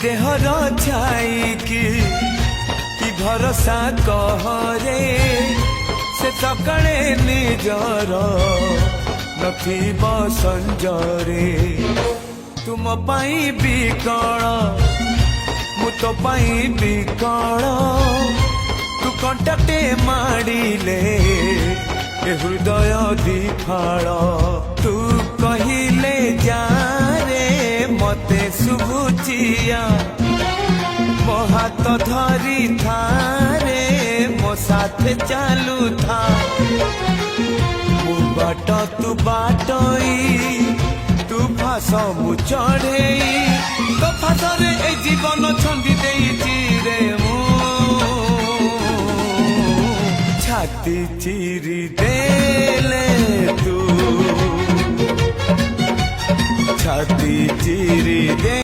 There छाई कि भरोसा कहरे से सकाळे निजर नथिब संजरे तुम पाई बिकल मु तो पाई बिकल तू कंटाटे माड़िले हृदय दिफाल तू कहिले जा रे मते शुभुचिया मो हाथ धरी थारे मो साथ चालू था मु बाट तू बाटई तू फास मु चढ़ई तो फासरे ए जीवन छंदी देइछि रे मु छाती चिरी देले तू छाती चिरी दे।